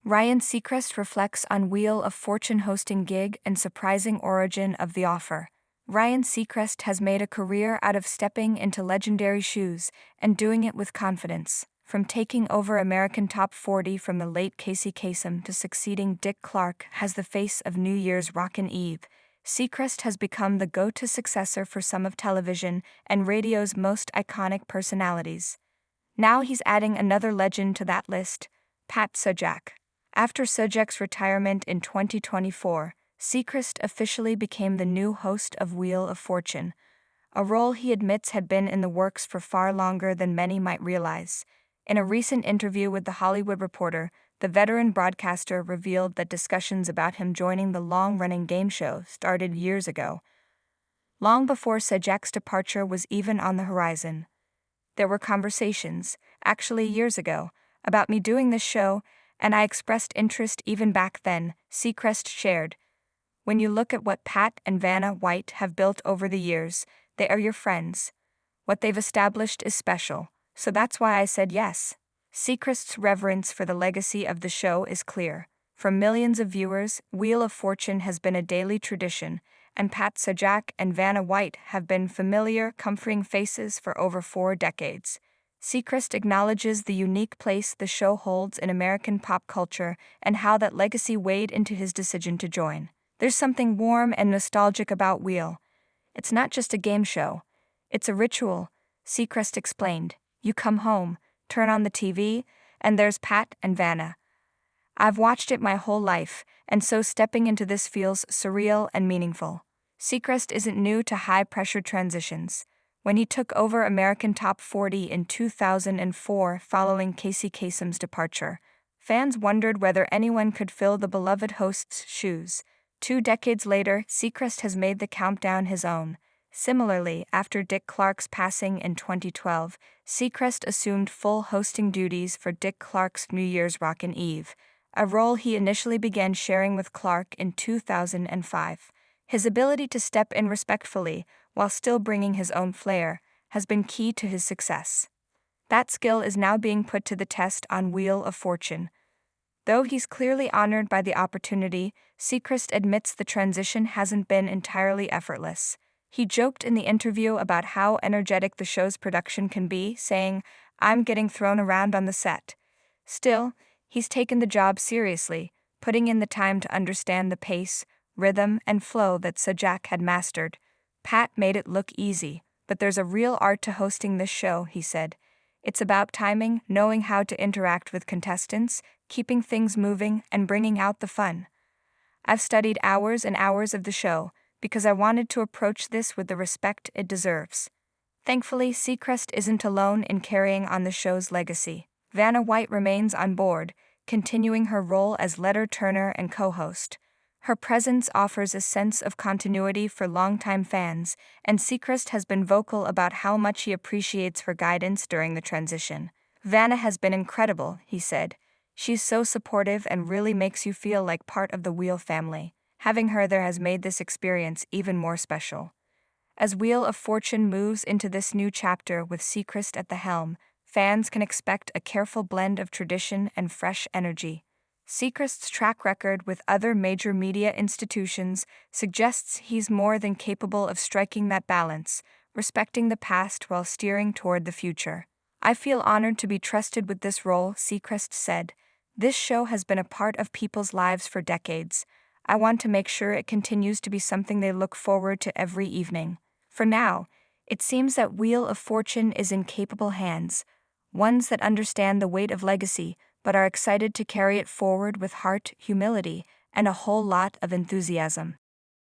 Ryan Seacrest reflects on Wheel of Fortune hosting gig and surprising origin of the offer. Ryan Seacrest has made a career out of stepping into legendary shoes and doing it with confidence. From taking over American Top 40 from the late Casey Kasem to succeeding Dick Clark as the face of New Year's Rockin' Eve, Seacrest has become the go-to successor for some of television and radio's most iconic personalities. Now he's adding another legend to that list, Pat Sajak. After Sajak's retirement in 2024, Seacrest officially became the new host of Wheel of Fortune, a role he admits had been in the works for far longer than many might realize. In a recent interview with The Hollywood Reporter, the veteran broadcaster revealed that discussions about him joining the long-running game show started years ago, long before Sajak's departure was even on the horizon. There were conversations, actually years ago, about me doing this show, and I expressed interest even back then, Seacrest shared. When you look at what Pat and Vanna White have built over the years, they are your friends. What they've established is special, so that's why I said yes. Seacrest's reverence for the legacy of the show is clear. For millions of viewers, Wheel of Fortune has been a daily tradition, and Pat Sajak and Vanna White have been familiar, comforting faces for over 4 decades. Seacrest acknowledges the unique place the show holds in American pop culture and how that legacy weighed into his decision to join. There's something warm and nostalgic about Wheel. It's not just a game show. It's a ritual, Seacrest explained. You come home, turn on the TV, and there's Pat and Vanna. I've watched it my whole life, and so stepping into this feels surreal and meaningful. Seacrest isn't new to high-pressure transitions. When he took over American Top 40 in 2004 following Casey Kasem's departure, fans wondered whether anyone could fill the beloved host's shoes. 2 decades later, Seacrest has made the countdown his own. Similarly, after Dick Clark's passing in 2012, Seacrest assumed full hosting duties for Dick Clark's New Year's Rockin' Eve, a role he initially began sharing with Clark in 2005. His ability to step in respectfully, while still bringing his own flair, has been key to his success. That skill is now being put to the test on Wheel of Fortune. Though he's clearly honored by the opportunity, Seacrest admits the transition hasn't been entirely effortless. He joked in the interview about how energetic the show's production can be, saying, "I'm getting thrown around on the set." Still, he's taken the job seriously, putting in the time to understand the pace, rhythm, and flow that Sajak had mastered. Pat made it look easy, but there's a real art to hosting this show, he said. It's about timing, knowing how to interact with contestants, keeping things moving, and bringing out the fun. I've studied hours and hours of the show, because I wanted to approach this with the respect it deserves. Thankfully, Seacrest isn't alone in carrying on the show's legacy. Vanna White remains on board, continuing her role as letter turner and co-host. Her presence offers a sense of continuity for longtime fans, and Seacrest has been vocal about how much he appreciates her guidance during the transition. Vanna has been incredible, he said. She's so supportive and really makes you feel like part of the Wheel family. Having her there has made this experience even more special. As Wheel of Fortune moves into this new chapter with Seacrest at the helm, fans can expect a careful blend of tradition and fresh energy. Seacrest's track record with other major media institutions suggests he's more than capable of striking that balance, respecting the past while steering toward the future. I feel honored to be trusted with this role, Seacrest said. This show has been a part of people's lives for decades. I want to make sure it continues to be something they look forward to every evening. For now, it seems that Wheel of Fortune is in capable hands, ones that understand the weight of legacy, but are excited to carry it forward with heart, humility, and a whole lot of enthusiasm.